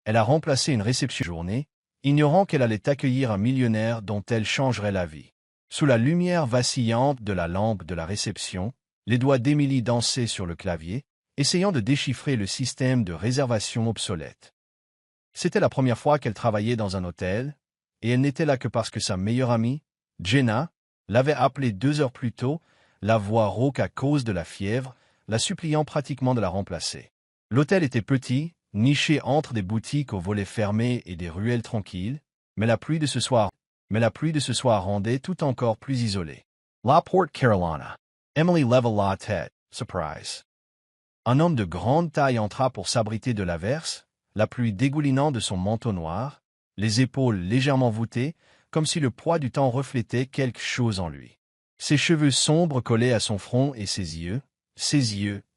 Elle a remplacé une réception journée, ignorant qu'elle allait accueillir un millionnaire dont elle changerait la vie. Sous la lumière vacillante de la lampe de la réception, les doigts d'Emily dansaient sur le clavier, essayant de déchiffrer le système de réservation obsolète. C'était la première fois qu'elle travaillait dans un hôtel, et elle n'était là que parce que sa meilleure amie, Jenna, l'avait appelée 2 heures plus tôt, la voix rauque à cause de la fièvre, la suppliant pratiquement de la remplacer. L'hôtel était petit, niché entre des boutiques aux volets fermés et des ruelles tranquilles, mais la pluie de ce soir rendait tout encore plus isolé. La Port Carolina. Emily leva la tête, surprise. Un homme de grande taille entra pour s'abriter de l'averse, la pluie dégoulinant de son manteau noir, les épaules légèrement voûtées, comme si le poids du temps reflétait quelque chose en lui. Ses cheveux sombres collaient à son front et ses yeux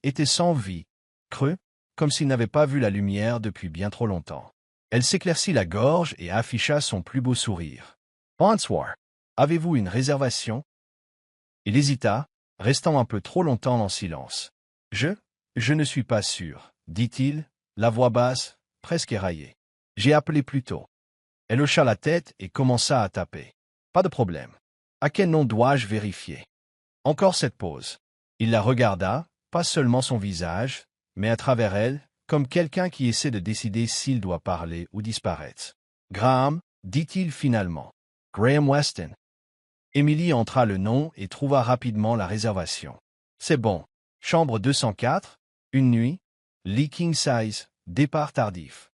étaient sans vie, creux, comme s'il n'avait pas vu la lumière depuis bien trop longtemps. Elle s'éclaircit la gorge et afficha son plus beau sourire. « Bonsoir. Avez-vous une réservation ?» Il hésita, restant un peu trop longtemps en silence. « Je ne suis pas sûr, » dit-il, la voix basse, presque éraillée. « J'ai appelé plus tôt. » Elle hocha la tête et commença à taper. « Pas de problème. À quel nom dois-je vérifier ?» Encore cette pause. Il la regarda, pas seulement son visage, mais à travers elle, comme quelqu'un qui essaie de décider s'il doit parler ou disparaître. « Graham, dit-il finalement. Graham Weston. » Emily entra le nom et trouva rapidement la réservation. « C'est bon. Chambre 204, une nuit, lit king size, départ tardif. »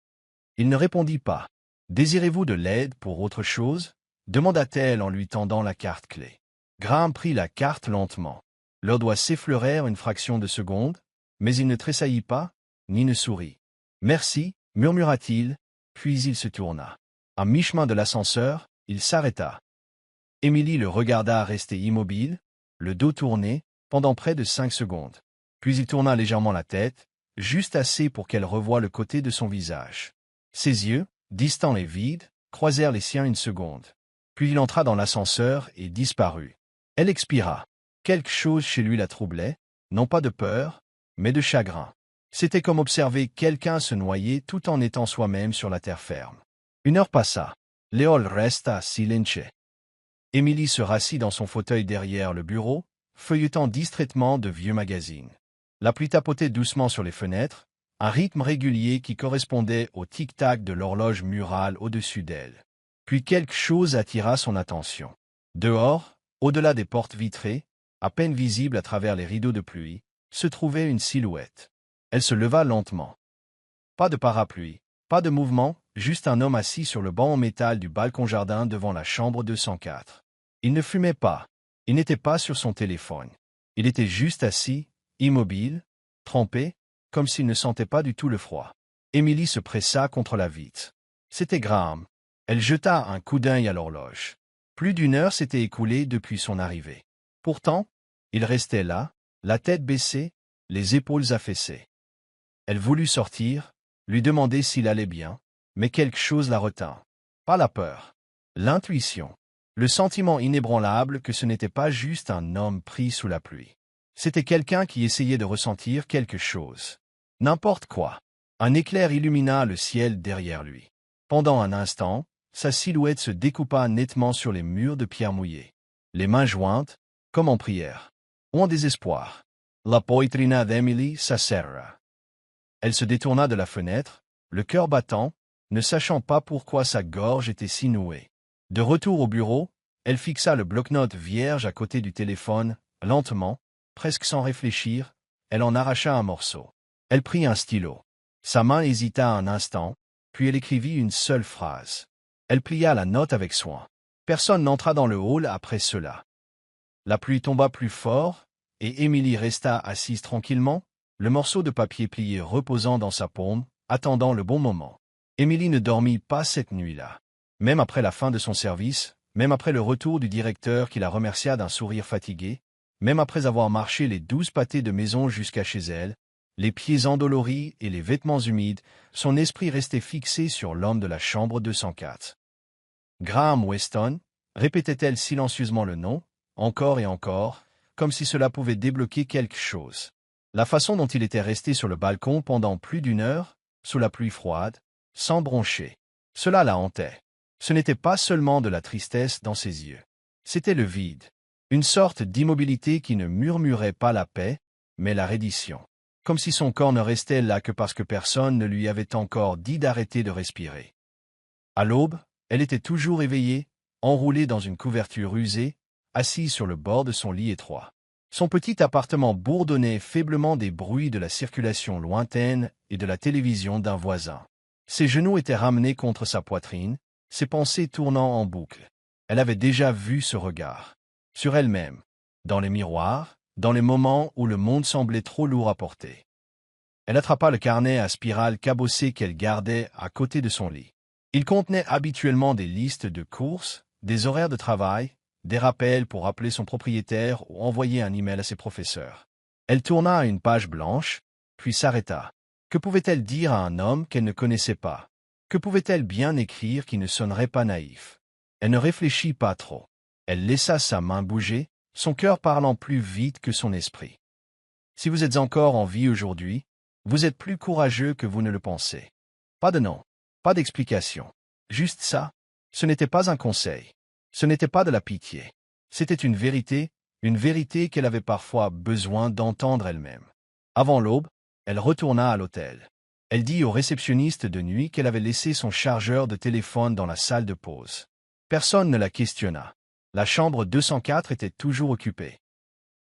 Il ne répondit pas. « Désirez-vous de l'aide pour autre chose ?» demanda-t-elle en lui tendant la carte clé. Graham prit la carte lentement. Leurs doigts s'effleurèrent une fraction de seconde, mais il ne tressaillit pas, ni ne sourit. « Merci, murmura-t-il, puis il se tourna. À mi-chemin de l'ascenseur, il s'arrêta. Emily le regarda rester immobile, le dos tourné, pendant près de 5 secondes. Puis il tourna légèrement la tête, juste assez pour qu'elle revoie le côté de son visage. Ses yeux, distants et vides, croisèrent les siens une seconde. Puis il entra dans l'ascenseur et disparut. Elle expira. Quelque chose chez lui la troublait, non pas de peur, mais de chagrin. C'était comme observer quelqu'un se noyer tout en étant soi-même sur la terre ferme. 1 heure passa. Léol resta silencieux. Emily se rassit dans son fauteuil derrière le bureau, feuilletant distraitement de vieux magazines. La pluie tapotait doucement sur les fenêtres, un rythme régulier qui correspondait au tic-tac de l'horloge murale au-dessus d'elle. Puis quelque chose attira son attention. Dehors, au-delà des portes vitrées, à peine visible à travers les rideaux de pluie, se trouvait une silhouette. Elle se leva lentement. Pas de parapluie, pas de mouvement, juste un homme assis sur le banc en métal du balcon-jardin devant la chambre 204. Il ne fumait pas. Il n'était pas sur son téléphone. Il était juste assis, immobile, trempé, comme s'il ne sentait pas du tout le froid. Emily se pressa contre la vitre. C'était Graham. Elle jeta un coup d'œil à l'horloge. Plus d'1 heure s'était écoulée depuis son arrivée. Pourtant, il restait là, la tête baissée, les épaules affaissées. Elle voulut sortir, lui demander s'il allait bien, mais quelque chose la retint. Pas la peur. L'intuition. Le sentiment inébranlable que ce n'était pas juste un homme pris sous la pluie. C'était quelqu'un qui essayait de ressentir quelque chose. N'importe quoi. Un éclair illumina le ciel derrière lui. Pendant un instant, sa silhouette se découpa nettement sur les murs de pierre mouillée. Les mains jointes, comme en prière. Ou en désespoir. La poitrina d'Emily s'aserra. Elle se détourna de la fenêtre, le cœur battant, ne sachant pas pourquoi sa gorge était si nouée. De retour au bureau, elle fixa le bloc-notes vierge à côté du téléphone, lentement, presque sans réfléchir, elle en arracha un morceau. Elle prit un stylo. Sa main hésita un instant, puis elle écrivit une seule phrase. Elle plia la note avec soin. Personne n'entra dans le hall après cela. La pluie tomba plus fort, et Emily resta assise tranquillement, le morceau de papier plié reposant dans sa paume, attendant le bon moment. Emily ne dormit pas cette nuit-là. Même après la fin de son service, même après le retour du directeur qui la remercia d'un sourire fatigué, même après avoir marché les 12 pâtés de maison jusqu'à chez elle, les pieds endoloris et les vêtements humides, son esprit restait fixé sur l'homme de la chambre 204. Graham Weston, répétait-elle silencieusement le nom, encore et encore, comme si cela pouvait débloquer quelque chose. La façon dont il était resté sur le balcon pendant plus d'1 heure, sous la pluie froide, sans broncher. Cela la hantait. Ce n'était pas seulement de la tristesse dans ses yeux. C'était le vide. Une sorte d'immobilité qui ne murmurait pas la paix, mais la reddition. Comme si son corps ne restait là que parce que personne ne lui avait encore dit d'arrêter de respirer. À l'aube, elle était toujours éveillée, enroulée dans une couverture usée, assise sur le bord de son lit étroit. Son petit appartement bourdonnait faiblement des bruits de la circulation lointaine et de la télévision d'un voisin. Ses genoux étaient ramenés contre sa poitrine, ses pensées tournant en boucle. Elle avait déjà vu ce regard. Sur elle-même, dans les miroirs, dans les moments où le monde semblait trop lourd à porter. Elle attrapa le carnet à spirale cabossé qu'elle gardait à côté de son lit. Il contenait habituellement des listes de courses, des horaires de travail, des rappels pour appeler son propriétaire ou envoyer un email à ses professeurs. Elle tourna à une page blanche, puis s'arrêta. Que pouvait-elle dire à un homme qu'elle ne connaissait pas? Que pouvait-elle bien écrire qui ne sonnerait pas naïf? Elle ne réfléchit pas trop. Elle laissa sa main bouger, son cœur parlant plus vite que son esprit. Si vous êtes encore en vie aujourd'hui, vous êtes plus courageux que vous ne le pensez. Pas de nom, pas d'explication. Juste ça. Ce n'était pas un conseil. Ce n'était pas de la pitié. C'était une vérité qu'elle avait parfois besoin d'entendre elle-même. Avant l'aube, elle retourna à l'hôtel. Elle dit au réceptionniste de nuit qu'elle avait laissé son chargeur de téléphone dans la salle de pause. Personne ne la questionna. La chambre 204 était toujours occupée.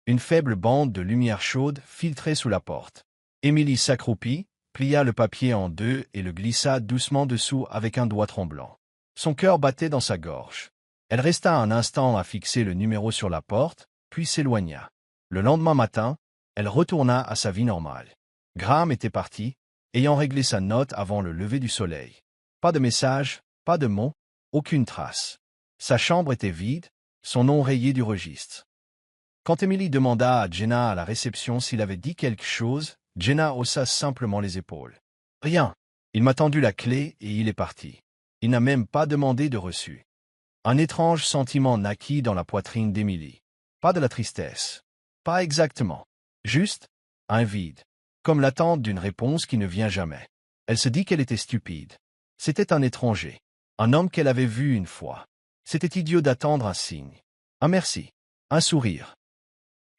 Une faible bande de lumière chaude filtrait sous la porte. Émilie s'accroupit, plia le papier en deux et le glissa doucement dessous avec un doigt tremblant. Son cœur battait dans sa gorge. Elle resta un instant à fixer le numéro sur la porte, puis s'éloigna. Le lendemain matin, elle retourna à sa vie normale. Graham était parti, ayant réglé sa note avant le lever du soleil. Pas de message, pas de mots, aucune trace. Sa chambre était vide, son nom rayé du registre. Quand Emily demanda à Jenna à la réception s'il avait dit quelque chose, Jenna haussa simplement les épaules. Rien. Il m'a tendu la clé et il est parti. Il n'a même pas demandé de reçu. Un étrange sentiment naquit dans la poitrine d'Emily. Pas de la tristesse. Pas exactement. Juste un vide. Comme l'attente d'une réponse qui ne vient jamais. Elle se dit qu'elle était stupide. C'était un étranger. Un homme qu'elle avait vu une fois. C'était idiot d'attendre un signe. Un merci. Un sourire.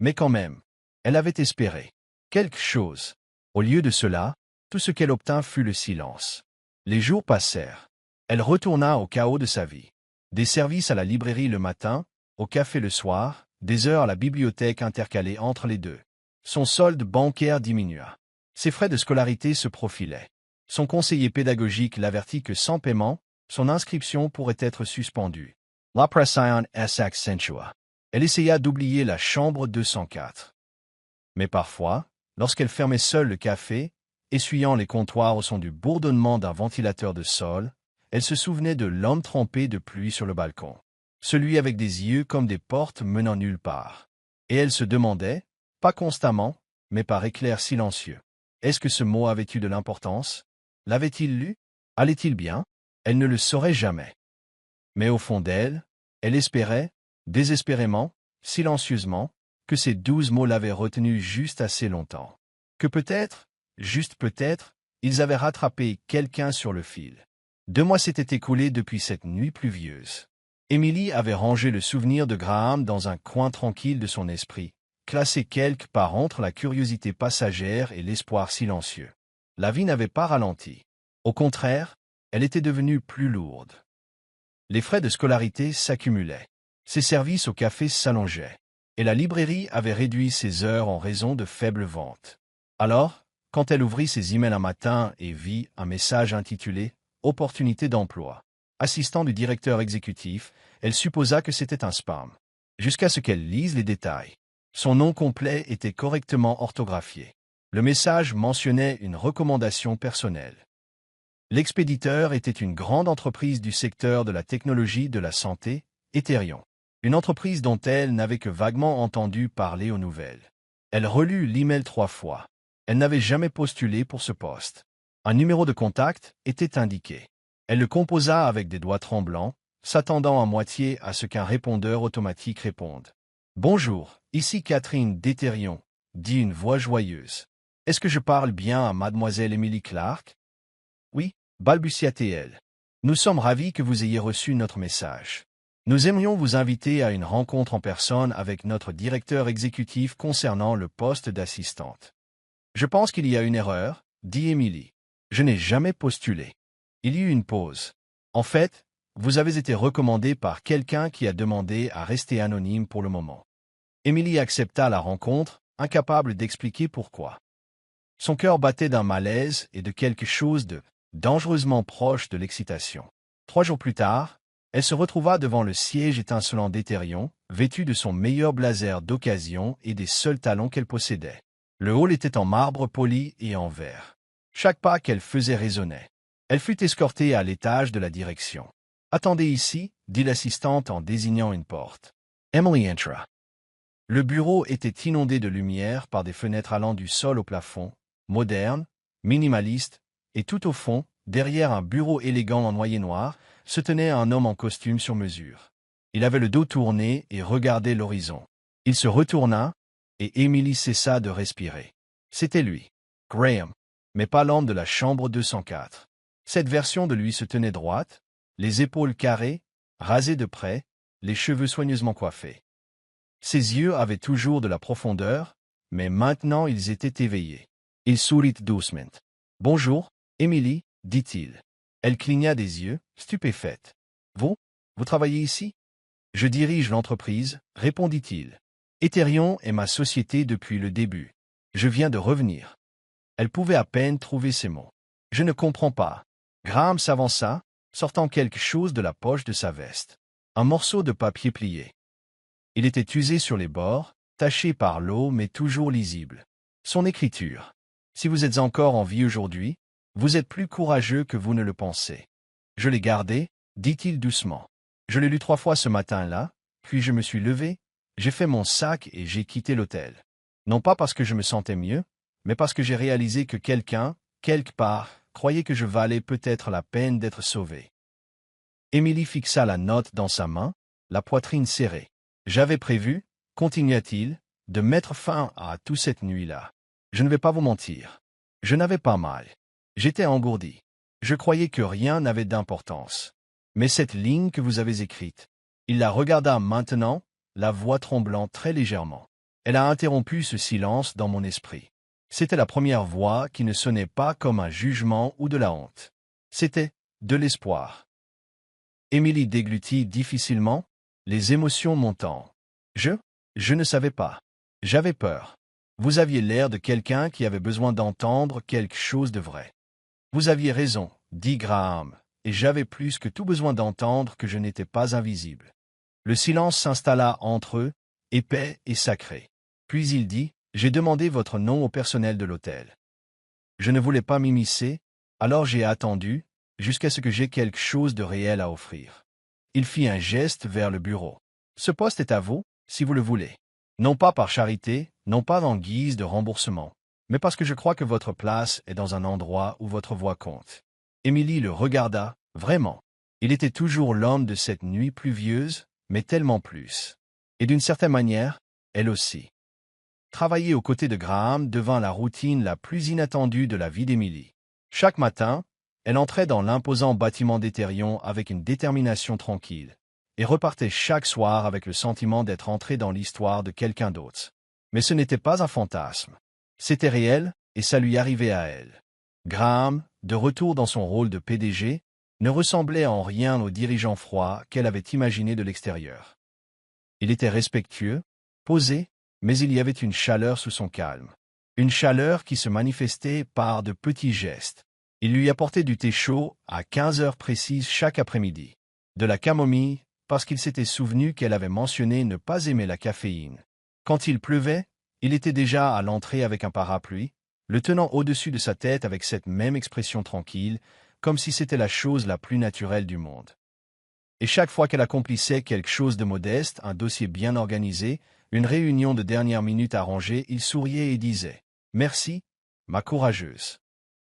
Mais quand même, elle avait espéré. Quelque chose. Au lieu de cela, tout ce qu'elle obtint fut le silence. Les jours passèrent. Elle retourna au chaos de sa vie. Des services à la librairie le matin, au café le soir, des heures à la bibliothèque intercalées entre les deux. Son solde bancaire diminua. Ses frais de scolarité se profilaient. Son conseiller pédagogique l'avertit que sans paiement, son inscription pourrait être suspendue. La pression s'accentua. Elle essaya d'oublier la chambre 204. Mais parfois, lorsqu'elle fermait seule le café, essuyant les comptoirs au son du bourdonnement d'un ventilateur de sol, elle se souvenait de l'homme trempé de pluie sur le balcon. Celui avec des yeux comme des portes menant nulle part. Et elle se demandait, pas constamment, mais par éclairs silencieux. Est-ce que ce mot avait eu de l'importance? L'avait-il lu? Allait-il bien? Elle ne le saurait jamais. Mais au fond d'elle, elle espérait, désespérément, silencieusement, que ces 12 mots l'avaient retenu juste assez longtemps. Que peut-être, juste peut-être, ils avaient rattrapé quelqu'un sur le fil. 2 mois s'étaient écoulés depuis cette nuit pluvieuse. Emily avait rangé le souvenir de Graham dans un coin tranquille de son esprit, classé quelque part entre la curiosité passagère et l'espoir silencieux. La vie n'avait pas ralenti. Au contraire, elle était devenue plus lourde. Les frais de scolarité s'accumulaient. Ses services au café s'allongeaient. Et la librairie avait réduit ses heures en raison de faibles ventes. Alors, quand elle ouvrit ses emails un matin et vit un message intitulé « Opportunité d'emploi », assistant du directeur exécutif, elle supposa que c'était un spam. Jusqu'à ce qu'elle lise les détails. Son nom complet était correctement orthographié. Le message mentionnait une recommandation personnelle. L'expéditeur était une grande entreprise du secteur de la technologie de la santé, Eterion. Une entreprise dont elle n'avait que vaguement entendu parler aux nouvelles. Elle relut l'email 3 fois. Elle n'avait jamais postulé pour ce poste. Un numéro de contact était indiqué. Elle le composa avec des doigts tremblants, s'attendant à moitié à ce qu'un répondeur automatique réponde. « Bonjour, ici Catherine d'Eterion », dit une voix joyeuse. « Est-ce que je parle bien à mademoiselle Emily Clark ?»« Oui, balbutia-t-elle. Nous sommes ravis que vous ayez reçu notre message. Nous aimerions vous inviter à une rencontre en personne avec notre directeur exécutif concernant le poste d'assistante. Je pense qu'il y a une erreur, dit Emily. Je n'ai jamais postulé. Il y eut une pause. En fait, vous avez été recommandé par quelqu'un qui a demandé à rester anonyme pour le moment. Emily accepta la rencontre, incapable d'expliquer pourquoi. Son cœur battait d'un malaise et de quelque chose de dangereusement proche de l'excitation. 3 jours plus tard, elle se retrouva devant le siège étincelant d'Ethereum, vêtue de son meilleur blazer d'occasion et des seuls talons qu'elle possédait. Le hall était en marbre poli et en verre. Chaque pas qu'elle faisait résonnait. Elle fut escortée à l'étage de la direction. « Attendez ici », dit l'assistante en désignant une porte. Emily entra. Le bureau était inondé de lumière par des fenêtres allant du sol au plafond, modernes, minimalistes, et tout au fond, derrière un bureau élégant en noyer noir, se tenait un homme en costume sur mesure. Il avait le dos tourné et regardait l'horizon. Il se retourna, et Emily cessa de respirer. C'était lui, Graham, mais pas l'homme de la chambre 204. Cette version de lui se tenait droite, les épaules carrées, rasées de près, les cheveux soigneusement coiffés. Ses yeux avaient toujours de la profondeur, mais maintenant ils étaient éveillés. Il sourit doucement. « Bonjour, Emily, dit-il. Elle cligna des yeux, stupéfaite. « Vous travaillez ici ?»« Je dirige l'entreprise, répondit-il. Ethereum est ma société depuis le début. Je viens de revenir. » Elle pouvait à peine trouver ses mots. « Je ne comprends pas. » Graham s'avança, sortant quelque chose de la poche de sa veste. Un morceau de papier plié. Il était usé sur les bords, taché par l'eau mais toujours lisible. Son écriture. « Si vous êtes encore en vie aujourd'hui, vous êtes plus courageux que vous ne le pensez. » Je l'ai gardé, dit-il doucement. Je l'ai lu 3 fois ce matin-là, puis je me suis levé, j'ai fait mon sac et j'ai quitté l'hôtel. Non pas parce que je me sentais mieux, mais parce que j'ai réalisé que quelqu'un, quelque part, croyait que je valais peut-être la peine d'être sauvé. Emily fixa la note dans sa main, la poitrine serrée. J'avais prévu, continua-t-il, de mettre fin à tout cette nuit-là. Je ne vais pas vous mentir. Je n'avais pas mal. J'étais engourdi. Je croyais que rien n'avait d'importance. Mais cette ligne que vous avez écrite, il la regarda maintenant, la voix tremblant très légèrement. Elle a interrompu ce silence dans mon esprit. C'était la première voix qui ne sonnait pas comme un jugement ou de la honte. C'était de l'espoir. Emily déglutit difficilement, les émotions montant. Je ne savais pas. J'avais peur. Vous aviez l'air de quelqu'un qui avait besoin d'entendre quelque chose de vrai. Vous aviez raison, dit Graham, et j'avais plus que tout besoin d'entendre que je n'étais pas invisible. Le silence s'installa entre eux, épais et sacré. Puis il dit, j'ai demandé votre nom au personnel de l'hôtel. Je ne voulais pas m'immiscer, alors j'ai attendu, jusqu'à ce que j'aie quelque chose de réel à offrir. Il fit un geste vers le bureau. Ce poste est à vous, si vous le voulez. Non pas par charité, non pas en guise de remboursement, mais parce que je crois que votre place est dans un endroit où votre voix compte. Emily le regarda, vraiment. Il était toujours l'homme de cette nuit pluvieuse, mais tellement plus. Et d'une certaine manière, elle aussi. Travailler aux côtés de Graham devint la routine la plus inattendue de la vie d'Emily. Chaque matin, elle entrait dans l'imposant bâtiment d'Ethereum avec une détermination tranquille, et repartait chaque soir avec le sentiment d'être entrée dans l'histoire de quelqu'un d'autre. Mais ce n'était pas un fantasme. C'était réel, et ça lui arrivait à elle. Graham, de retour dans son rôle de PDG, ne ressemblait en rien au dirigeant froid qu'elle avait imaginé de l'extérieur. Il était respectueux, posé, mais il y avait une chaleur sous son calme. Une chaleur qui se manifestait par de petits gestes. Il lui apportait du thé chaud à 15 heures précises chaque après-midi. De la camomille, parce qu'il s'était souvenu qu'elle avait mentionné ne pas aimer la caféine. Quand il pleuvait, il était déjà à l'entrée avec un parapluie, le tenant au-dessus de sa tête avec cette même expression tranquille, comme si c'était la chose la plus naturelle du monde. Et chaque fois qu'elle accomplissait quelque chose de modeste, un dossier bien organisé, une réunion de dernière minute arrangée, il souriait et disait « Merci, ma courageuse ».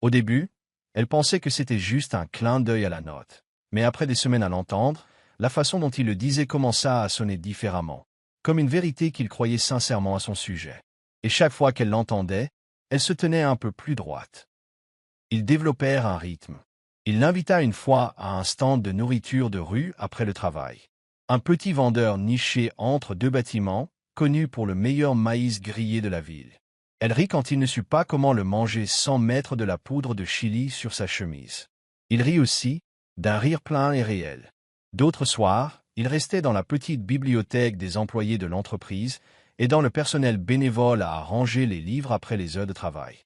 Au début, elle pensait que c'était juste un clin d'œil à la note. Mais après des semaines à l'entendre, la façon dont il le disait commença à sonner différemment, comme une vérité qu'il croyait sincèrement à son sujet. Et chaque fois qu'elle l'entendait, elle se tenait un peu plus droite. Ils développèrent un rythme. Il l'invita une fois à un stand de nourriture de rue après le travail. Un petit vendeur niché entre deux bâtiments, connu pour le meilleur maïs grillé de la ville. Elle rit quand il ne sut pas comment le manger sans mettre de la poudre de chili sur sa chemise. Il rit aussi, d'un rire plein et réel. D'autres soirs, il restait dans la petite bibliothèque des employés de l'entreprise, aidant le personnel bénévole à ranger les livres après les heures de travail.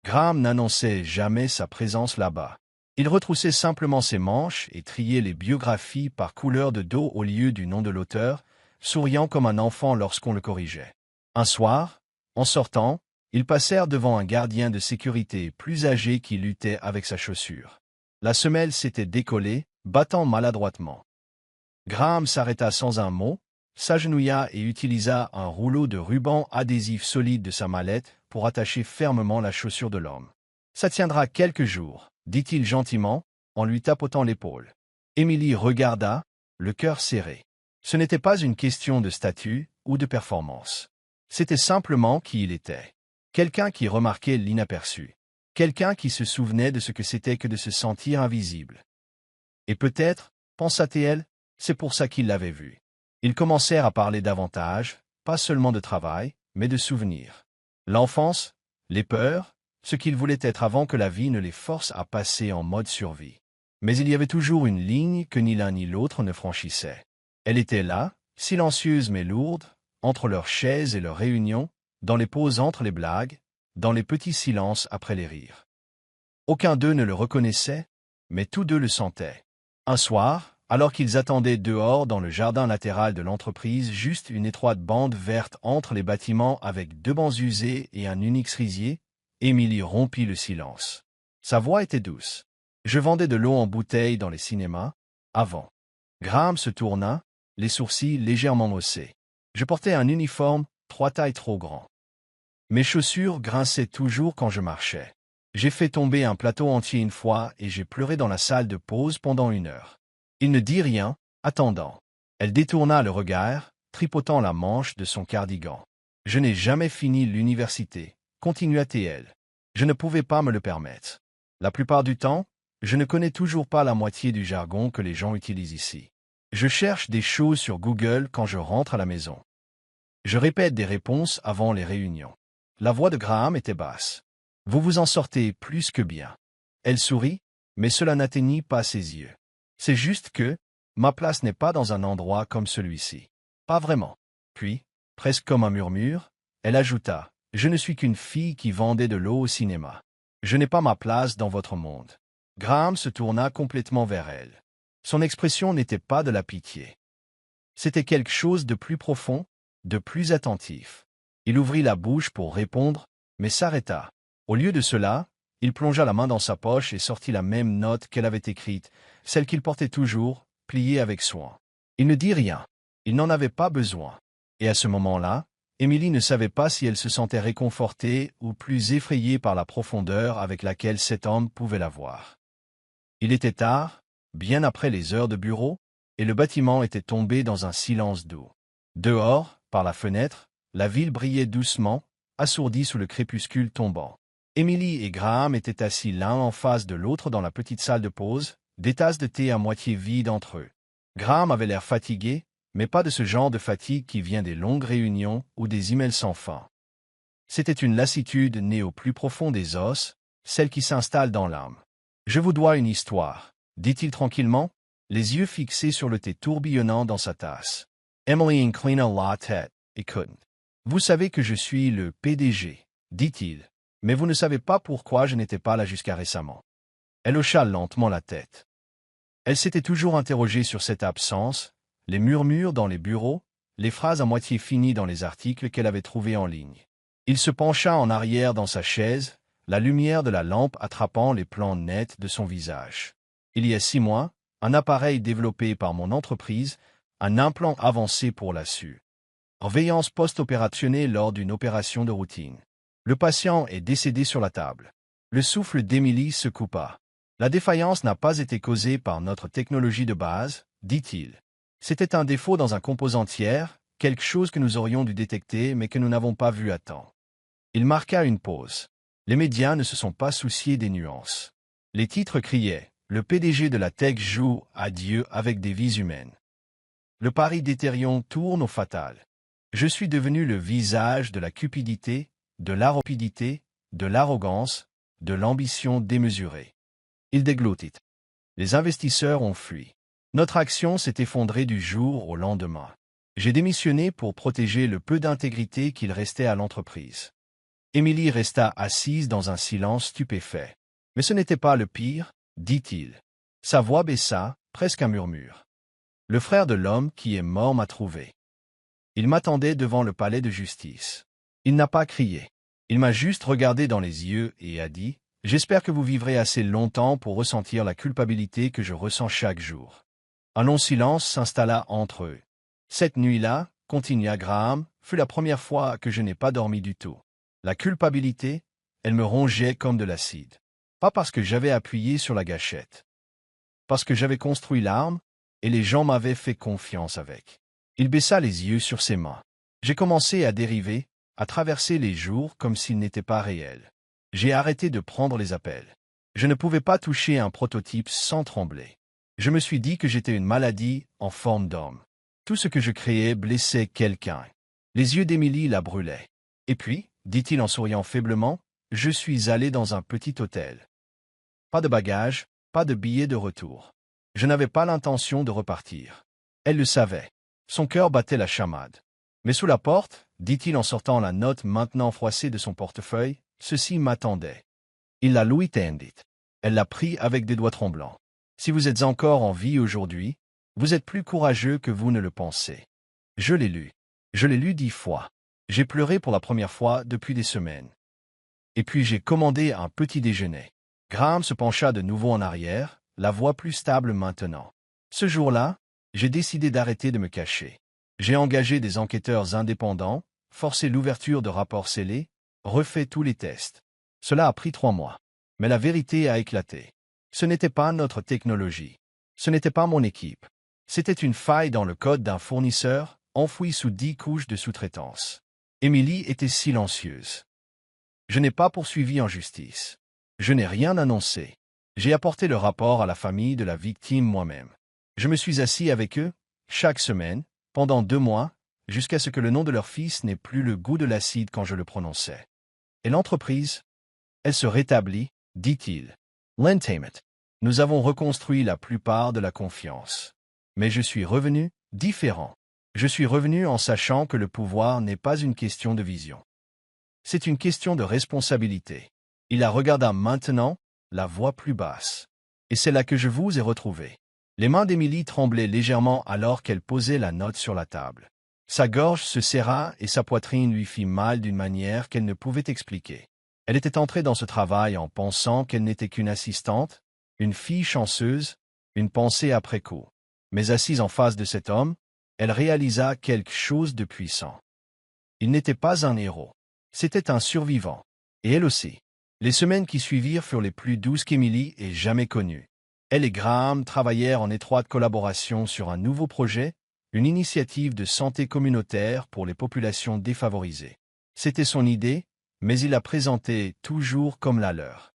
Graham n'annonçait jamais sa présence là-bas. Il retroussait simplement ses manches et triait les biographies par couleur de dos au lieu du nom de l'auteur, souriant comme un enfant lorsqu'on le corrigeait. Un soir, en sortant, ils passèrent devant un gardien de sécurité plus âgé qui luttait avec sa chaussure. La semelle s'était décollée, battant maladroitement. Graham s'arrêta sans un mot, s'agenouilla et utilisa un rouleau de ruban adhésif solide de sa mallette pour attacher fermement la chaussure de l'homme. « Ça tiendra quelques jours », dit-il gentiment, en lui tapotant l'épaule. Émilie regarda, le cœur serré. Ce n'était pas une question de statut ou de performance. C'était simplement qui il était. Quelqu'un qui remarquait l'inaperçu. Quelqu'un qui se souvenait de ce que c'était que de se sentir invisible. Et peut-être, pensa-t-elle, c'est pour ça qu'il l'avait vu. Ils commencèrent à parler davantage, pas seulement de travail, mais de souvenirs. L'enfance, les peurs, ce qu'ils voulaient être avant que la vie ne les force à passer en mode survie. Mais il y avait toujours une ligne que ni l'un ni l'autre ne franchissait. Elle était là, silencieuse mais lourde, entre leurs chaises et leurs réunions, dans les pauses entre les blagues, dans les petits silences après les rires. Aucun d'eux ne le reconnaissait, mais tous deux le sentaient. Un soir, alors qu'ils attendaient dehors dans le jardin latéral de l'entreprise, juste une étroite bande verte entre les bâtiments avec deux bancs usés et un unique cerisier, Émilie rompit le silence. Sa voix était douce. « Je vendais de l'eau en bouteille dans les cinémas, avant. » Graham se tourna, les sourcils légèrement haussés. « Je portais un uniforme, 3 tailles trop grand. Mes chaussures grinçaient toujours quand je marchais. J'ai fait tomber un plateau entier une fois et j'ai pleuré dans la salle de pause pendant 1 heure. » Il ne dit rien, attendant. Elle détourna le regard, tripotant la manche de son cardigan. « Je n'ai jamais fini l'université, continua-t-elle. Je ne pouvais pas me le permettre. La plupart du temps, je ne connais toujours pas la moitié du jargon que les gens utilisent ici. Je cherche des choses sur Google quand je rentre à la maison. Je répète des réponses avant les réunions. » La voix de Graham était basse. « Vous vous en sortez plus que bien. » Elle sourit, mais cela n'atteignit pas ses yeux. « C'est juste que, ma place n'est pas dans un endroit comme celui-ci. Pas vraiment. » Puis, presque comme un murmure, elle ajouta, « Je ne suis qu'une fille qui vendait de l'eau au cinéma. Je n'ai pas ma place dans votre monde. » Graham se tourna complètement vers elle. Son expression n'était pas de la pitié. C'était quelque chose de plus profond, de plus attentif. Il ouvrit la bouche pour répondre, mais s'arrêta. Au lieu de cela, il plongea la main dans sa poche et sortit la même note qu'elle avait écrite, celle qu'il portait toujours, pliée avec soin. Il ne dit rien. Il n'en avait pas besoin. Et à ce moment-là, Émilie ne savait pas si elle se sentait réconfortée ou plus effrayée par la profondeur avec laquelle cet homme pouvait la voir. Il était tard, bien après les heures de bureau, et le bâtiment était tombé dans un silence doux. Dehors, par la fenêtre, la ville brillait doucement, assourdie sous le crépuscule tombant. Émilie et Graham étaient assis l'un en face de l'autre dans la petite salle de pause, des tasses de thé à moitié vides entre eux. Graham avait l'air fatigué, mais pas de ce genre de fatigue qui vient des longues réunions ou des emails sans fin. C'était une lassitude née au plus profond des os, celle qui s'installe dans l'âme. « Je vous dois une histoire », dit-il tranquillement, les yeux fixés sur le thé tourbillonnant dans sa tasse. Emily inclina la tête. « Écoute, vous savez que je suis le PDG, dit-il, mais vous ne savez pas pourquoi je n'étais pas là jusqu'à récemment. » Elle hocha lentement la tête. Elle s'était toujours interrogée sur cette absence, les murmures dans les bureaux, les phrases à moitié finies dans les articles qu'elle avait trouvés en ligne. Il se pencha en arrière dans sa chaise, la lumière de la lampe attrapant les plans nets de son visage. « Il y a 6 mois, un appareil développé par mon entreprise, un implant avancé pour la surveillance post-opérationnelle lors d'une opération de routine. Le patient est décédé sur la table. » Le souffle d'Émilie se coupa. « La défaillance n'a pas été causée par notre technologie de base, dit-il. C'était un défaut dans un composant tiers, quelque chose que nous aurions dû détecter mais que nous n'avons pas vu à temps. » Il marqua une pause. Les médias ne se sont pas souciés des nuances. Les titres criaient le PDG de la tech joue à Dieu avec des vies humaines. Le pari d'Ethereum tourne au fatal. Je suis devenu le visage de la cupidité, de la rapidité, de l'arrogance, de l'ambition démesurée. Il déglutit. Les investisseurs ont fui. Notre action s'est effondrée du jour au lendemain. J'ai démissionné pour protéger le peu d'intégrité qu'il restait à l'entreprise. Émilie resta assise dans un silence stupéfait. Mais ce n'était pas le pire, dit-il. Sa voix baissa, presque un murmure. Le frère de l'homme qui est mort m'a trouvé. Il m'attendait devant le palais de justice. Il n'a pas crié. Il m'a juste regardé dans les yeux et a dit « J'espère que vous vivrez assez longtemps pour ressentir la culpabilité que je ressens chaque jour. » Un long silence s'installa entre eux. Cette nuit-là, continua Graham, fut la première fois que je n'ai pas dormi du tout. La culpabilité, elle me rongeait comme de l'acide. Pas parce que j'avais appuyé sur la gâchette. Parce que j'avais construit l'arme, et les gens m'avaient fait confiance avec. Il baissa les yeux sur ses mains. J'ai commencé à dériver, à traverser les jours comme s'ils n'étaient pas réels. J'ai arrêté de prendre les appels. Je ne pouvais pas toucher un prototype sans trembler. Je me suis dit que j'étais une maladie en forme d'homme. Tout ce que je créais blessait quelqu'un. Les yeux d'Émilie la brûlaient. Et puis, dit-il en souriant faiblement, je suis allé dans un petit hôtel. Pas de bagages, pas de billets de retour. Je n'avais pas l'intention de repartir. Elle le savait. Son cœur battait la chamade. Mais sous la porte, dit-il en sortant la note maintenant froissée de son portefeuille, ceci m'attendait. Il la lui tendit. Elle l'a pris avec des doigts tremblants. Si vous êtes encore en vie aujourd'hui, vous êtes plus courageux que vous ne le pensez. Je l'ai lu. Je l'ai lu 10 fois. J'ai pleuré pour la première fois depuis des semaines. Et puis j'ai commandé un petit déjeuner. Graham se pencha de nouveau en arrière, la voix plus stable maintenant. Ce jour-là, j'ai décidé d'arrêter de me cacher. J'ai engagé des enquêteurs indépendants, forcé l'ouverture de rapports scellés, refait tous les tests. Cela a pris 3 mois. Mais la vérité a éclaté. Ce n'était pas notre technologie. Ce n'était pas mon équipe. C'était une faille dans le code d'un fournisseur, enfouie sous 10 couches de sous-traitance. Émilie était silencieuse. Je n'ai pas poursuivi en justice. Je n'ai rien annoncé. J'ai apporté le rapport à la famille de la victime moi-même. Je me suis assis avec eux, chaque semaine, pendant 2 mois, jusqu'à ce que le nom de leur fils n'ait plus le goût de l'acide quand je le prononçais. Et l'entreprise? Elle se rétablit, dit-il. L'entertainment. Nous avons reconstruit la plupart de la confiance. Mais je suis revenu, différent. Je suis revenu en sachant que le pouvoir n'est pas une question de vision. C'est une question de responsabilité. Il la regarda maintenant, la voix plus basse. Et c'est là que je vous ai retrouvé. Les mains d'Émilie tremblaient légèrement alors qu'elle posait la note sur la table. Sa gorge se serra et sa poitrine lui fit mal d'une manière qu'elle ne pouvait expliquer. Elle était entrée dans ce travail en pensant qu'elle n'était qu'une assistante, une fille chanceuse, une pensée après coup. Mais assise en face de cet homme, elle réalisa quelque chose de puissant. Il n'était pas un héros. C'était un survivant. Et elle aussi. Les semaines qui suivirent furent les plus douces qu'Émilie ait jamais connues. Elle et Graham travaillèrent en étroite collaboration sur un nouveau projet, une initiative de santé communautaire pour les populations défavorisées. C'était son idée, mais ils la présentaient toujours comme la leur.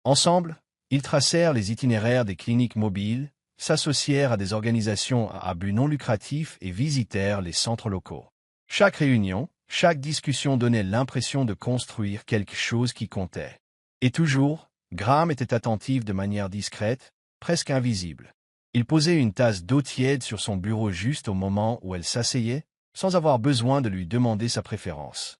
Ensemble, ils tracèrent les itinéraires des cliniques mobiles, s'associèrent à des organisations à but non lucratif et visitèrent les centres locaux. Chaque réunion, chaque discussion donnait l'impression de construire quelque chose qui comptait. Et toujours, Graham était attentif de manière discrète, presque invisible. Il posait une tasse d'eau tiède sur son bureau juste au moment où elle s'asseyait, sans avoir besoin de lui demander sa préférence.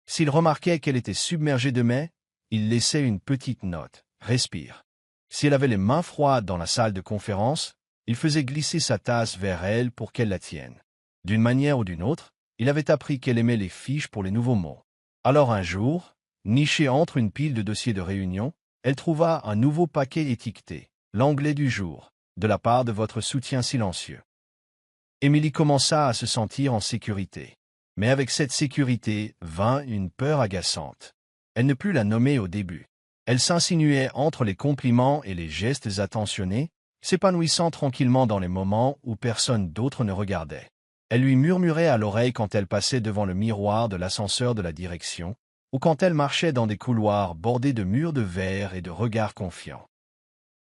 S'il remarquait qu'elle était submergée de mets, il laissait une petite note. Respire. Si elle avait les mains froides dans la salle de conférence, il faisait glisser sa tasse vers elle pour qu'elle la tienne. D'une manière ou d'une autre, il avait appris qu'elle aimait les fiches pour les nouveaux mots. Alors un jour, nichée entre une pile de dossiers de réunion, elle trouva un nouveau paquet étiqueté, l'anglais du jour, de la part de votre soutien silencieux. Émilie commença à se sentir en sécurité. Mais avec cette sécurité vint une peur agaçante. Elle ne put la nommer au début. Elle s'insinuait entre les compliments et les gestes attentionnés, s'épanouissant tranquillement dans les moments où personne d'autre ne regardait. Elle lui murmurait à l'oreille quand elle passait devant le miroir de l'ascenseur de la direction, ou quand elle marchait dans des couloirs bordés de murs de verre et de regards confiants.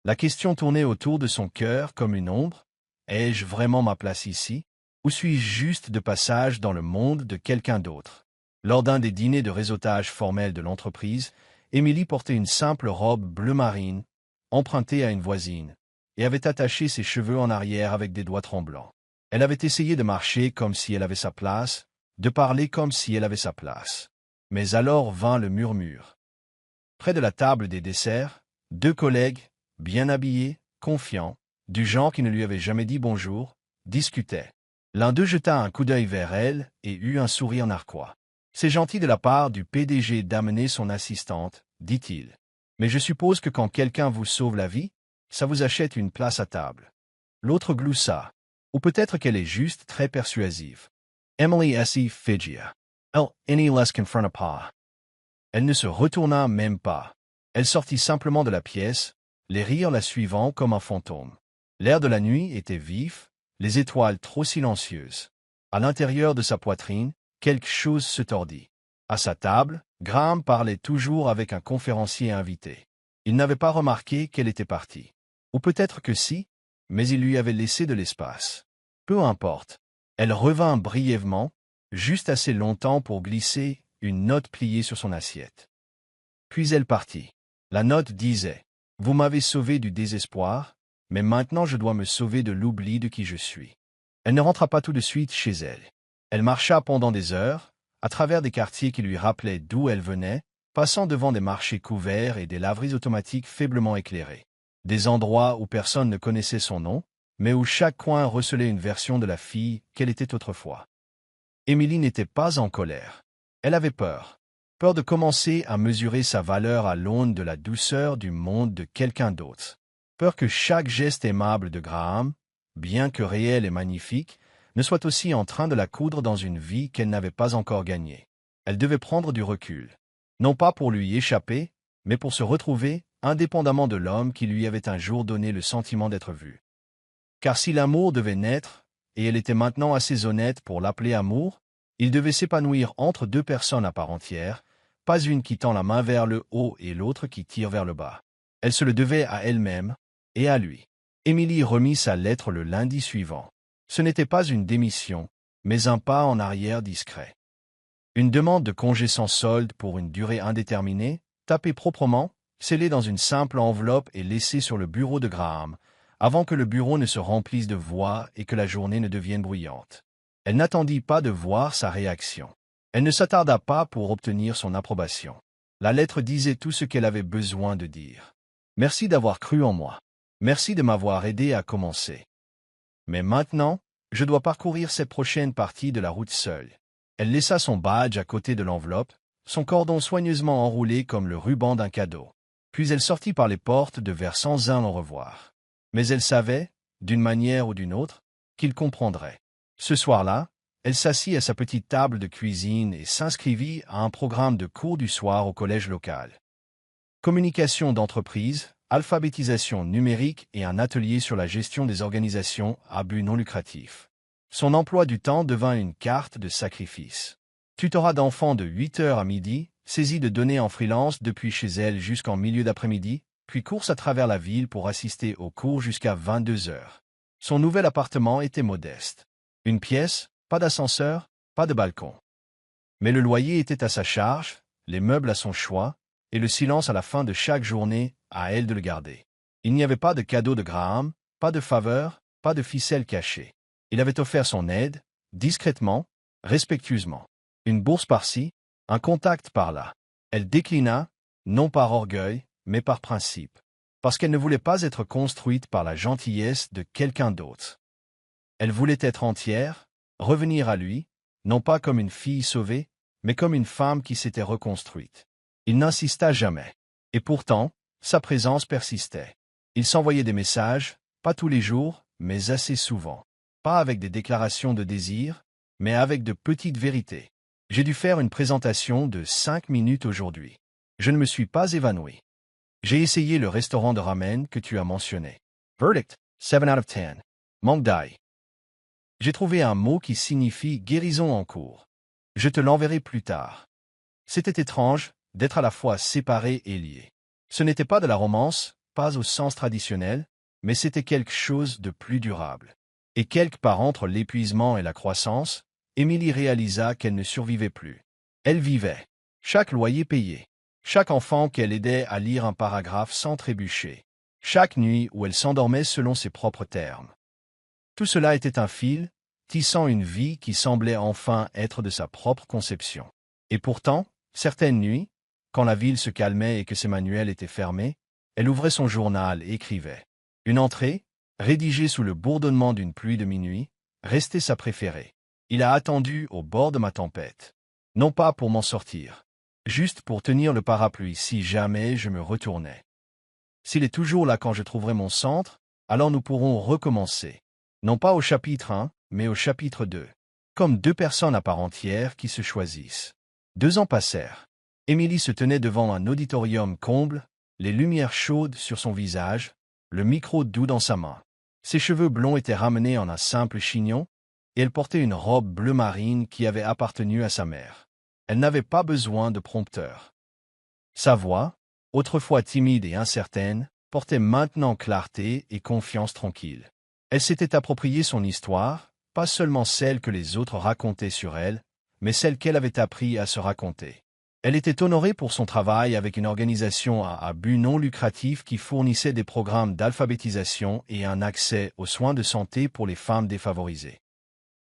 La question tournait autour de son cœur comme une ombre. Ai-je vraiment ma place ici? Ou suis-je juste de passage dans le monde de quelqu'un d'autre? Lors d'un des dîners de réseautage formel de l'entreprise, Émilie portait une simple robe bleu marine, empruntée à une voisine, et avait attaché ses cheveux en arrière avec des doigts tremblants. Elle avait essayé de marcher comme si elle avait sa place, de parler comme si elle avait sa place. Mais alors vint le murmure. Près de la table des desserts, deux collègues, bien habillés, confiants, du genre qui ne lui avait jamais dit bonjour, discutaient. L'un d'eux jeta un coup d'œil vers elle et eut un sourire narquois. « C'est gentil de la part du PDG d'amener son assistante, dit-il. Mais je suppose que quand quelqu'un vous sauve la vie, ça vous achète une place à table. » L'autre gloussa. Ou peut-être qu'elle est juste très persuasive. Emily S. Figia. Elle, any less confronta pas. Elle ne se retourna même pas. Elle sortit simplement de la pièce, les rires la suivant comme un fantôme. L'air de la nuit était vif, les étoiles trop silencieuses. À l'intérieur de sa poitrine, quelque chose se tordit. À sa table, Graham parlait toujours avec un conférencier invité. Il n'avait pas remarqué qu'elle était partie. Ou peut-être que si, mais il lui avait laissé de l'espace. Peu importe. Elle revint brièvement, juste assez longtemps pour glisser une note pliée sur son assiette. Puis elle partit. La note disait « Vous m'avez sauvé du désespoir, mais maintenant je dois me sauver de l'oubli de qui je suis. » Elle ne rentra pas tout de suite chez elle. Elle marcha pendant des heures, à travers des quartiers qui lui rappelaient d'où elle venait, passant devant des marchés couverts et des laveries automatiques faiblement éclairées. Des endroits où personne ne connaissait son nom, mais où chaque coin recelait une version de la fille qu'elle était autrefois. Émilie n'était pas en colère. Elle avait peur. Peur de commencer à mesurer sa valeur à l'aune de la douceur du monde de quelqu'un d'autre. Peur que chaque geste aimable de Graham, bien que réel et magnifique, ne soit aussi en train de la coudre dans une vie qu'elle n'avait pas encore gagnée. Elle devait prendre du recul. Non pas pour lui échapper, mais pour se retrouver, indépendamment de l'homme qui lui avait un jour donné le sentiment d'être vu. Car si l'amour devait naître, et elle était maintenant assez honnête pour l'appeler amour, il devait s'épanouir entre deux personnes à part entière, pas une qui tend la main vers le haut et l'autre qui tire vers le bas. Elle se le devait à elle-même et à lui. Émilie remit sa lettre le lundi suivant. Ce n'était pas une démission, mais un pas en arrière discret. Une demande de congé sans solde pour une durée indéterminée, tapée proprement, scellée dans une simple enveloppe et laissée sur le bureau de Graham, avant que le bureau ne se remplisse de voix et que la journée ne devienne bruyante. Elle n'attendit pas de voir sa réaction. Elle ne s'attarda pas pour obtenir son approbation. La lettre disait tout ce qu'elle avait besoin de dire. Merci d'avoir cru en moi. Merci de m'avoir aidé à commencer. Mais maintenant, je dois parcourir cette prochaine partie de la route seule. Elle laissa son badge à côté de l'enveloppe, son cordon soigneusement enroulé comme le ruban d'un cadeau. Puis elle sortit par les portes de verre sans un au revoir. Mais elle savait, d'une manière ou d'une autre, qu'il comprendrait. Ce soir-là, elle s'assit à sa petite table de cuisine et s'inscrivit à un programme de cours du soir au collège local. Communication d'entreprise, alphabétisation numérique et un atelier sur la gestion des organisations à but non lucratif. Son emploi du temps devint une carte de sacrifice. Tutorat d'enfants de 8 heures à midi, saisie de données en freelance depuis chez elle jusqu'en milieu d'après-midi, puis course à travers la ville pour assister aux cours jusqu'à 22 heures. Son nouvel appartement était modeste. Une pièce, pas d'ascenseur, pas de balcon. Mais le loyer était à sa charge, les meubles à son choix, et le silence à la fin de chaque journée, à elle de le garder. Il n'y avait pas de cadeau de Graham, pas de faveur, pas de ficelle cachée. Il avait offert son aide, discrètement, respectueusement. Une bourse par-ci, un contact par-là. Elle déclina, non par orgueil, mais par principe. Parce qu'elle ne voulait pas être construite par la gentillesse de quelqu'un d'autre. Elle voulait être entière, revenir à lui, non pas comme une fille sauvée, mais comme une femme qui s'était reconstruite. Il n'insista jamais. Et pourtant, sa présence persistait. Il s'envoyait des messages, pas tous les jours, mais assez souvent. Pas avec des déclarations de désir, mais avec de petites vérités. J'ai dû faire une présentation de 5 minutes aujourd'hui. Je ne me suis pas évanoui. J'ai essayé le restaurant de ramen que tu as mentionné. Verdict, 7 out of 10. Manque d'ail. J'ai trouvé un mot qui signifie guérison en cours. Je te l'enverrai plus tard. C'était étrange d'être à la fois séparé et lié. Ce n'était pas de la romance, pas au sens traditionnel, mais c'était quelque chose de plus durable. Et quelque part entre l'épuisement et la croissance, Émilie réalisa qu'elle ne survivait plus. Elle vivait. Chaque loyer payé. Chaque enfant qu'elle aidait à lire un paragraphe sans trébucher. Chaque nuit où elle s'endormait selon ses propres termes. Tout cela était un fil, tissant une vie qui semblait enfin être de sa propre conception. Et pourtant, certaines nuits, quand la ville se calmait et que ses manuels étaient fermés, elle ouvrait son journal et écrivait. Une entrée, rédigée sous le bourdonnement d'une pluie de minuit, restait sa préférée. Il a attendu au bord de ma tempête. Non pas pour m'en sortir, juste pour tenir le parapluie si jamais je me retournais. S'il est toujours là quand je trouverai mon centre, alors nous pourrons recommencer. Non pas au chapitre 1, mais au chapitre 2. Comme deux personnes à part entière qui se choisissent. 2 ans passèrent. Émilie se tenait devant un auditorium comble, les lumières chaudes sur son visage, le micro doux dans sa main. Ses cheveux blonds étaient ramenés en un simple chignon, et elle portait une robe bleu marine qui avait appartenu à sa mère. Elle n'avait pas besoin de prompteur. Sa voix, autrefois timide et incertaine, portait maintenant clarté et confiance tranquille. Elle s'était approprié son histoire, pas seulement celle que les autres racontaient sur elle, mais celle qu'elle avait appris à se raconter. Elle était honorée pour son travail avec une organisation à but non lucratif qui fournissait des programmes d'alphabétisation et un accès aux soins de santé pour les femmes défavorisées.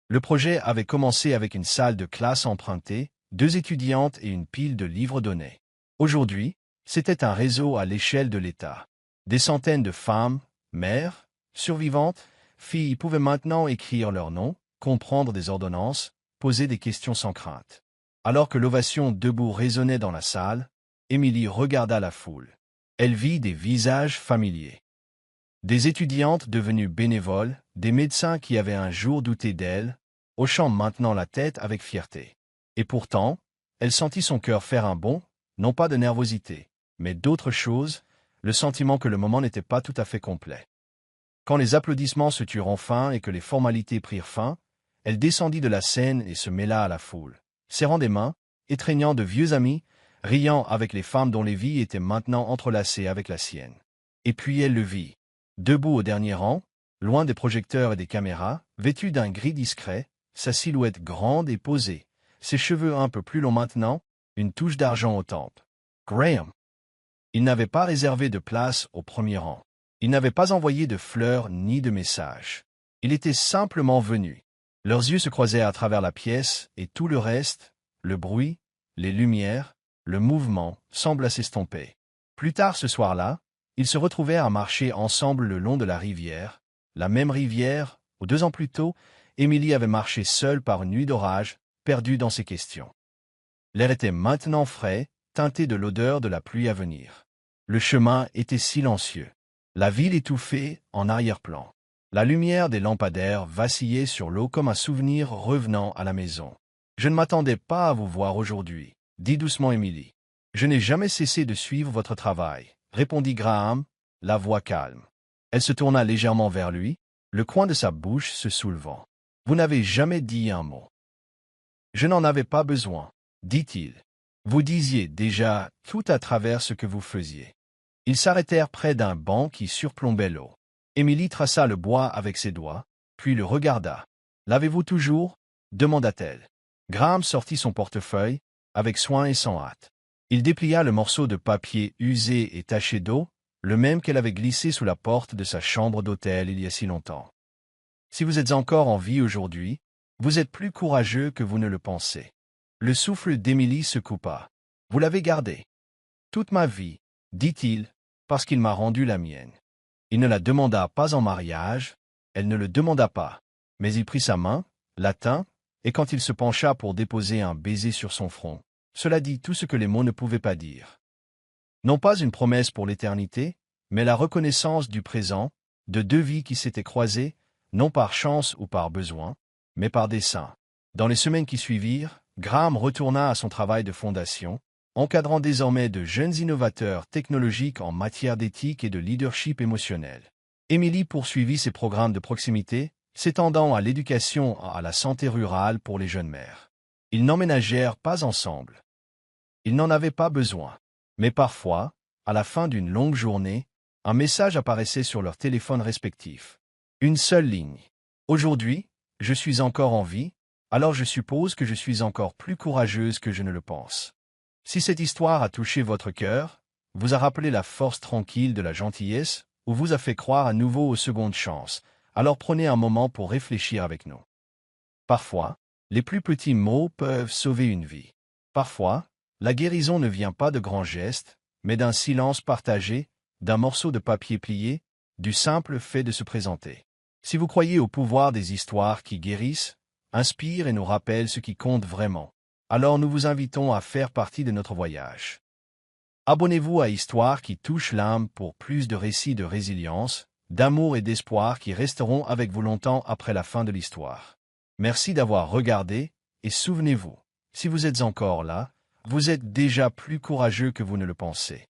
Le projet avait commencé avec une salle de classe empruntée, 2 étudiantes et une pile de livres donnés. Aujourd'hui, c'était un réseau à l'échelle de l'État. Des centaines de femmes, mères, survivantes, filles pouvaient maintenant écrire leur nom, comprendre des ordonnances, poser des questions sans crainte. Alors que l'ovation debout résonnait dans la salle, Émilie regarda la foule. Elle vit des visages familiers. Des étudiantes devenues bénévoles, des médecins qui avaient un jour douté d'elle, hochant maintenant la tête avec fierté. Et pourtant, elle sentit son cœur faire un bond, non pas de nervosité, mais d'autre chose, le sentiment que le moment n'était pas tout à fait complet. Quand les applaudissements se turent enfin et que les formalités prirent fin, elle descendit de la scène et se mêla à la foule, serrant des mains, étreignant de vieux amis, riant avec les femmes dont les vies étaient maintenant entrelacées avec la sienne. Et puis elle le vit, debout au dernier rang, loin des projecteurs et des caméras, vêtu d'un gris discret, sa silhouette grande et posée, ses cheveux un peu plus longs maintenant, une touche d'argent aux tempes. Graham. Il n'avait pas réservé de place au premier rang. Il n'avait pas envoyé de fleurs ni de messages. Il était simplement venu. Leurs yeux se croisaient à travers la pièce et tout le reste, le bruit, les lumières, le mouvement, sembla s'estomper. Plus tard ce soir-là, ils se retrouvèrent à marcher ensemble le long de la rivière, la même rivière où 2 ans plus tôt, Émilie avait marché seule par une nuit d'orage, perdue dans ses questions. L'air était maintenant frais, teinté de l'odeur de la pluie à venir. Le chemin était silencieux. La ville étouffée en arrière-plan. La lumière des lampadaires vacillait sur l'eau comme un souvenir revenant à la maison. « Je ne m'attendais pas à vous voir aujourd'hui, » dit doucement Émilie. « Je n'ai jamais cessé de suivre votre travail, » répondit Graham, la voix calme. Elle se tourna légèrement vers lui, le coin de sa bouche se soulevant. « Vous n'avez jamais dit un mot. »« Je n'en avais pas besoin, » dit-il. « Vous disiez déjà tout à travers ce que vous faisiez. » Ils s'arrêtèrent près d'un banc qui surplombait l'eau. Émilie traça le bois avec ses doigts, puis le regarda. « L'avez-vous toujours » demanda-t-elle. Graham sortit son portefeuille, avec soin et sans hâte. Il déplia le morceau de papier usé et taché d'eau, le même qu'elle avait glissé sous la porte de sa chambre d'hôtel il y a si longtemps. « Si vous êtes encore en vie aujourd'hui, vous êtes plus courageux que vous ne le pensez. » Le souffle d'Émilie se coupa. « Vous l'avez gardé. »« Toute ma vie, » dit-il, « parce qu'il m'a rendu la mienne. » Il ne la demanda pas en mariage, elle ne le demanda pas, mais il prit sa main, la tint, et quand il se pencha pour déposer un baiser sur son front, cela dit tout ce que les mots ne pouvaient pas dire. Non pas une promesse pour l'éternité, mais la reconnaissance du présent, de 2 vies qui s'étaient croisées, non par chance ou par besoin, mais par dessein. Dans les semaines qui suivirent, Graham retourna à son travail de fondation, encadrant désormais de jeunes innovateurs technologiques en matière d'éthique et de leadership émotionnel. Émilie poursuivit ses programmes de proximité, s'étendant à l'éducation et à la santé rurale pour les jeunes mères. Ils n'emménagèrent pas ensemble. Ils n'en avaient pas besoin. Mais parfois, à la fin d'une longue journée, Un message apparaissait sur leurs téléphones respectifs. Une seule ligne. Aujourd'hui, je suis encore en vie, alors je suppose que je suis encore plus courageuse que je ne le pense. Si cette histoire a touché votre cœur, vous a rappelé la force tranquille de la gentillesse, ou vous a fait croire à nouveau aux secondes chances, alors prenez un moment pour réfléchir avec nous. Parfois, les plus petits mots peuvent sauver une vie. Parfois, la guérison ne vient pas de grands gestes, mais d'un silence partagé, d'un morceau de papier plié, du simple fait de se présenter. Si vous croyez au pouvoir des histoires qui guérissent, inspirent et nous rappellent ce qui compte vraiment, alors nous vous invitons à faire partie de notre voyage. Abonnez-vous à Histoires qui touchent l'âme pour plus de récits de résilience, d'amour et d'espoir qui resteront avec vous longtemps après la fin de l'histoire. Merci d'avoir regardé, et souvenez-vous, si vous êtes encore là, vous êtes déjà plus courageux que vous ne le pensez.